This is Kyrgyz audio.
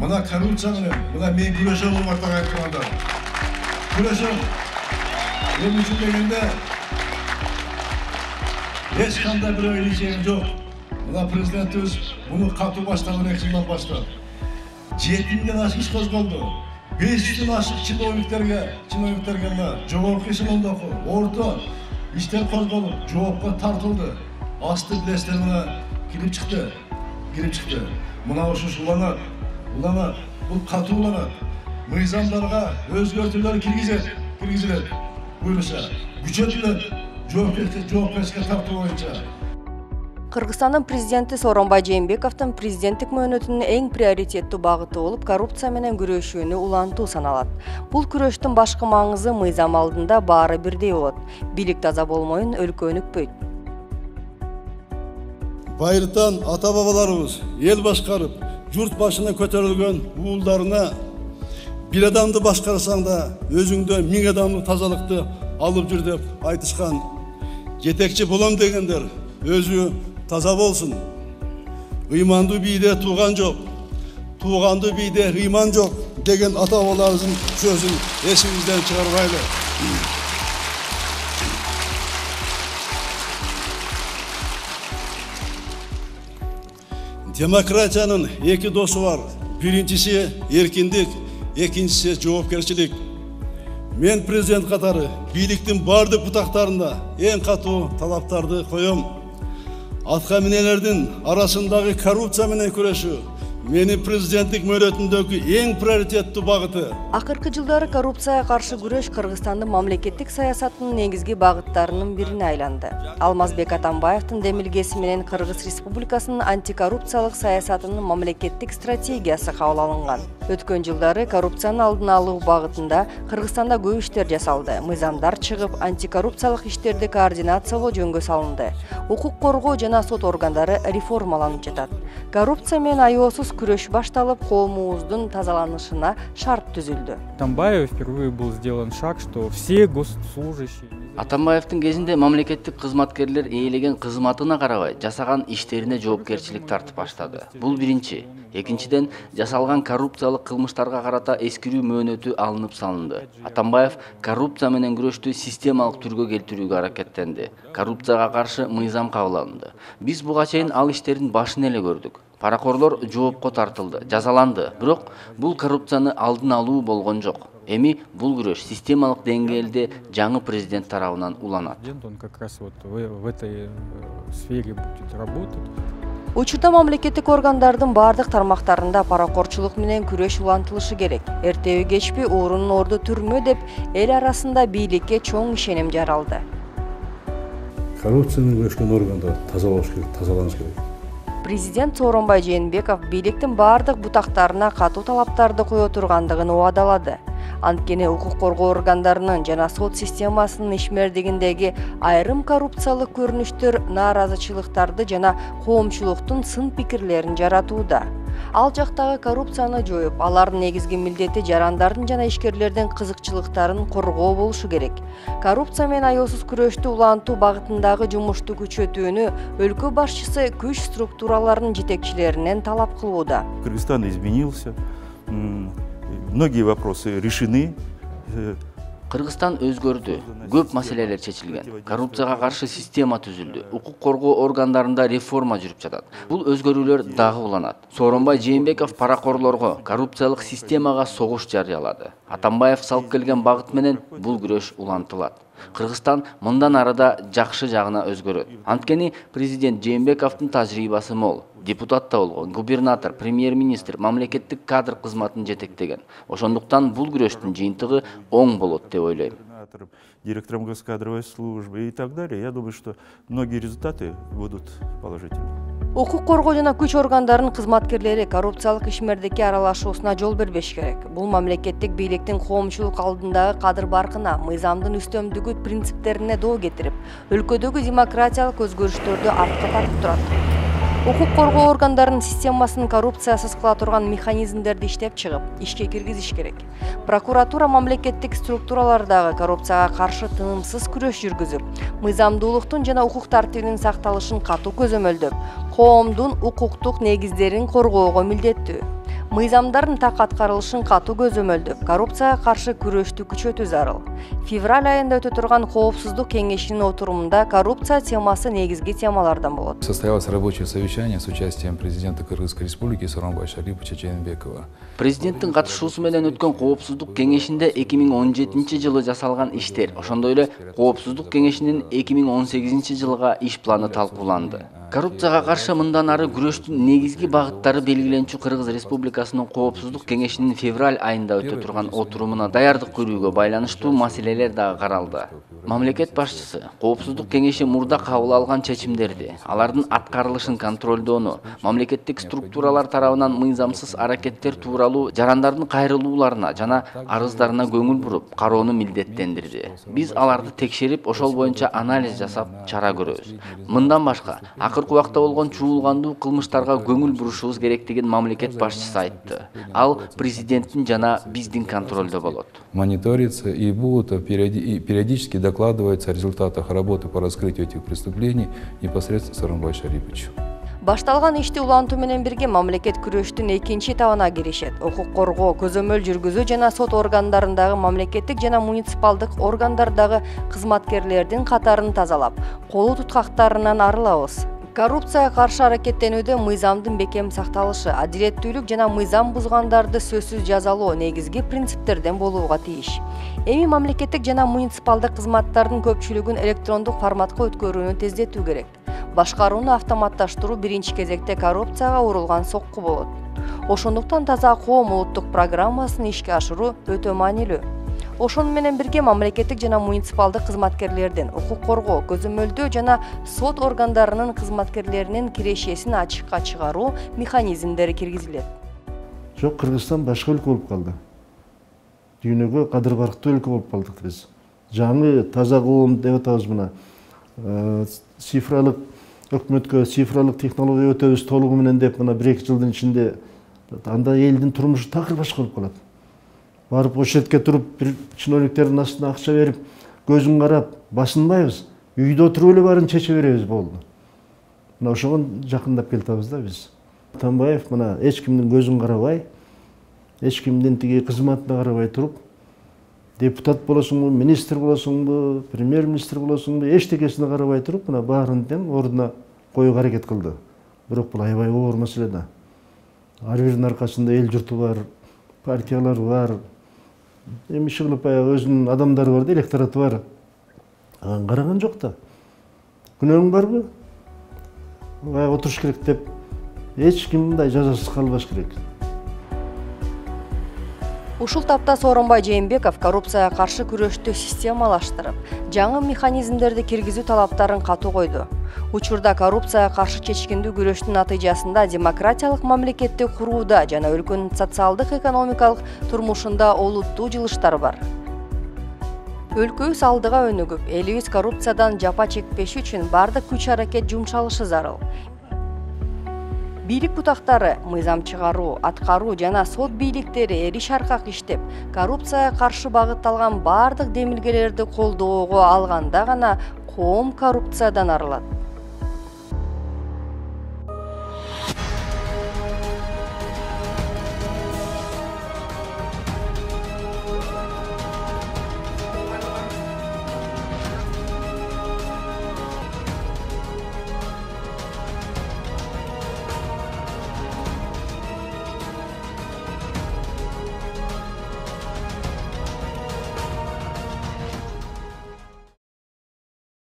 мына коррупция менен мына мен күрөшөм деп айтканда. Күрөшөм. Эмне үчүн дегенде эч кандай бир илишем жок. Мына президентибиз буну катуу баштаган 2 жылдан баштап 7-ден ашык иш козголду. 500-ден ашык чиновниктерге жогорку эшелондогу орто иштер козголуп, жоопко тартылды. Асты билесиздер мына кирип чыкты. Мына ушуш уланат. Бул катууланат. Мыйзамдарга өзгөртүүлөр киргизилет. Буюрса, күчөтүлөт. Жоопкерчиликке тартуу боюнча. Кыргызстандын президенти Сооронбай Жээнбековдун президенттик мөөнөтүнүн эң приоритеттүү багыты болуп коррупция менен күрөшүүнү улантуу саналат. Бул күрөштүн башкы маңызы мыйзам алдында баары бирдей болот. Бийлик таза болмоюн, өлкө өнүкпөйт. Байыртан ата-бабаларыбыз эл башкарып, журт башына көтөрүлгөн уулдарына бир адамды башкарсаң да өзүңдө 1000 адамдык тазалыкты алып жүр деп айтышкан. Жетекчи болом дегендер өзү таза болсун. Ыймандуу бийде тууган жок. Тууганды бийде ыйман жок деген ата-бабаларыбыздын сөзүн эсибизден чыгарбайлы. Демократиянын 2 досу бар. Биринчиси эркиндик, экинчиси жоопкерчилик. Мен президент катары бийликтин бардык бутактарында эң катуу талаптарды коем. Атка минелердин арасындагы коррупция менен күрөшүү менин президенттик мөөнөтүмдөгү эң приоритеттүү багыты. Акыркы жылдары коррупцияга каршы күрөш Кыргызстандын мамлекеттик саясатынын негизги багыттарынын бирине айланды. Алмазбек Атамбаевдин демилгеси менен Кыргыз Республикасынын антикоррупциялык саясатынын мамлекеттик стратегиясы кабыл алынган. Өткөн жылдары коррупциянын алдын алуу багытында Кыргызстанда көп иштер жасалды. Мыйзамдар чыгып, антикоррупциялык иштерди координациялоо жөнгө салынды. Укук коргоо жана сот органдары реформаланып жатат. Коррупция менен аеосуз күрөш башталып, коомубуздун тазаланышына шарт түзүлдү. Атамбаев впервые был сделан шаг, что все госслужащие. Атамбаевдин кезинде мамлекеттик кызматкерлер ээлеген кызматына карабай жасаган иштерине жоопкерчилик тартып баштады. Бул биринчи. Экинчиден, жасалган коррупциялык кылмыштарга карата эскирүү мөөнөтү алынып салынды. Атамбаев коррупция менен күрөштү системалык түргө келтирүүгө аракеттенди. Коррупцияга каршы мыйзам кабыл алынды. Биз буга чейин ал иштердин башын эле көрдүк. Паракорлор жоопко тартылды, жазаланды. Бирок бул коррупцияны алдын алуу болгон жок. Эми бул күрөш системалык деңгээлде жаңы президент тарабынан уланат. Он как раз вот в этой сфере будет работать. Учурда мамлекеттик органдардын бардык тармактарында паракорчулук менен күрөш улантылышы керек. Эртеби кечпи уурунун орду түрмө деп эл арасында бийликке чоң ишеним жаралды. Коррупция менен күрөшкөн органдар тазалаш керек, тазаланыш керек. Президент Сооронбай Жээнбеков бийликтин бардык бутактарына катуу талаптарды кое тургандыгын убадалады. Анткени укук коргоо органдарынын жана сот системасынын ишмердигиндеги айрым коррупциялык көрүнүштөр нааразычылыктарды жана коомчулуктун сын пикирлерин жаратууда. Ал жактагы коррупцияны жоюп, алардын негизги милдети жарандардын жана ишкерлердин кызыкчылыктарын коргоо болушу керек. Коррупция менен аеосуз күрөштү улантуу багытындагы жумушту күчөтүүнү өлкө башчысы күч структураларынын жетекчилеринен талап кылууда. Кыргызстан изменился. Многие вопросы решены. Кыргызстан өзгөрдү. Көп маселелер чечилген. Коррупцияга каршы система түзүлдү. Укук коргоо органдарында реформа жүрүп жатат. Бул өзгөрүүлөр дагы уланат. Сооронбай Жээнбеков паракорлорго, коррупциялык системага согуш жарыялады. Атамбаев салып келген багыт менен бул күрөш улантылат. Кыргызстан мындан арыда жакшы жагына өзгөрөт. Анткени президент Жээнбековдун тажрыйбасы мол. Депутат да болгон, губернатор, премьер-министр мамлекеттик кадр кызматын жетектеген. Ошондуктан бул күрөштүн жыйынтыгы оң болот деп ойлойм. Директором госкадровой службы и так далее. Я думаю, что многие результаты будут положительны. Укук коргоо жана күч органдарынын кызматкерлери коррупциялык ишмердикке аралашуусуна жол бербеш керек. Бул мамлекеттик бийликтин коомчулук алдындагы кадыр баркына, мыйзамдын үстөмдүгү принциптерине доо кетирип, өлкөдөгү демократиялык өзгөрүштөрдү артка тартып турат. Укук коргоо органдарынын системасын коррупциясыз кыла турган механизмдерди иштеп чыгып, ишке киргизиш керек. Прокуратура мамлекеттик структуралардагы коррупцияга каршы тынымсыз күрөш жүргүзүп, мыйзамдуулуктун жана укук тартибинин сакталышын катуу көзөмөлдөп, коомдун укуктук негиздерин коргоого милдеттүү. Мыйзамдардын так аткарылышын катуу көзөмөлдөп, коррупцияга каршы күрөштү күчөтүү зарыл. Февраль айында өтө турган коопсуздук кеңешинин отурумунда коррупция темасы негизги темалардан болот. Состоялось рабочее совещание с участием президента Кыргызской республики Сооронбай Шариповича Жээнбекова. Президенттин катышуусу менен өткөн коопсуздук кеңешинде 2017 жылы жасалган иштер, ошондой эле коопсуздук кеңешинин 2018 жылга иш планы талкууланды. Коррупцияга каршы мындан ары күрөштүн негизги багыттары белгиленчү Кыргыз Республикасынын коопсуздук кеңешинин февраль айында өтө турган отурумуна даярдык көрүүгө байланыштуу маселелер дагы каралды. Мамлекет башчысы коопсуздук кеңеши мурда кабыл алган чечимдерди, алардын аткарылышын контролдоону, мамлекеттик структуралар тарабынан мыйзамсыз аракеттер тууралуу жарандардын кайрылууларына жана арыздарына көңүл буруп, кароону милдеттендирди. Биз аларды текшерип, ошол боюнча анализ жасап, чара көрөбүз. Мындан башка, акыркы убакта болгон чуулгандуу кылмыштарга көңүл бурушубуз керектигин мамлекет башчысы айтты. Ал президенттин жана биздин контролдо болот. Мониторится и будут периодически докладываться о результатах работы по раскрытию этих преступлений непосредственно Сооронбай Шариповичу. Башталган ишти улантуу менен бирге мамлекет күрөштүн экинчи этабына киришет. Укук коргоо, көзөмөл жүргүзүү жана сот органдарындагы мамлекеттик жана муниципалдык органдардагы кызматкерлердин катарын тазалап, колу туткактарынан арылабыз. Коррупцияга каршы аракеттенүүдө мыйзамдын бекем сакталышы, адилеттүүлүк жана мыйзам бузгандарды сөзсүз жазалоо негизги принциптерден болууга тийиш. Эми мамлекеттик жана муниципалдык кызматтардын көпчүлүгүн электрондук форматка өткөрүүнү тездетүү керек. Башкарууну автоматташтыруу биринчи кезекте коррупцияга урулган сокку болот. Ошондуктан таза коом улуттук программасын ишке ашыруу өтө маанилүү. Ошону менен бирге мамлекеттик жана муниципалдык кызматкерлердин укук коргоо, көзөмөлдөө жана сот органдарынын кызматкерлеринин кирешесин ачыкка чыгаруу механизмдери киргизилет. Жок, Кыргызстан башка өлкө болуп калды. Дүйнөгө кадыр барктуу өлкө болуп калдык биз. Жаңы таза коом деп атабыз мына. Цифралык өкмөткө цифралык технология өтөбүз толугу менен деп мына 1-2 жылдын ичинде анда элдин турмушу такыр башка болуп калат. Барып ошол жерге туруп бир чиновниктердин астына акча берип, көзүн карап, басынбайбыз. Үйдө отуруп эле баарын чече беребиз болду. Мына ошого жакындап келатабыз да биз. Атамбаев мына эч кимдин көзүн карабай, эч кимдин тиги кызматына карабай туруп, депутат болосуңбу, министр болосуңбу, премьер-министр болосуңбу, эчтекесине карабай туруп, мына баарын тең ордуна коюуга аракет кылды. Бирок бул аябай оор маселе да. Ар биринин аркасында эл журту бар, партиялар бар. Эми иши кылып өзүнүн адамдары бар да, электораты бар. Ага караган жок да. Күнөөң барбы? Отуруш керек деп эч ким мындай жазасыз калбаш керек. Ушул тапта Сооронбай Жээнбеков коррупцияга каршы күрөштү системалаштырып, жаңы механизмдерди киргизүү талаптарын катуу койду. Учурда коррупцияга каршы чечкиндүү күрөштүн натыйжасында демократиялык мамлекетти курууда жана өлкөнүн социалдык экономикалык турмушунда олуттуу жылыштар бар. Өлкөбүз алдыга өнүгүп, элибиз коррупциядан жапа чекпеши үчүн бардык күч аракет жумшалышы зарыл. Бийлик бутактары мыйзам чыгаруу, аткаруу жана сот бийликтери эри шаркак иштеп, коррупцияга каршы багытталган бардык демилгелерди колдоого алганда гана коом коррупциядан арылат.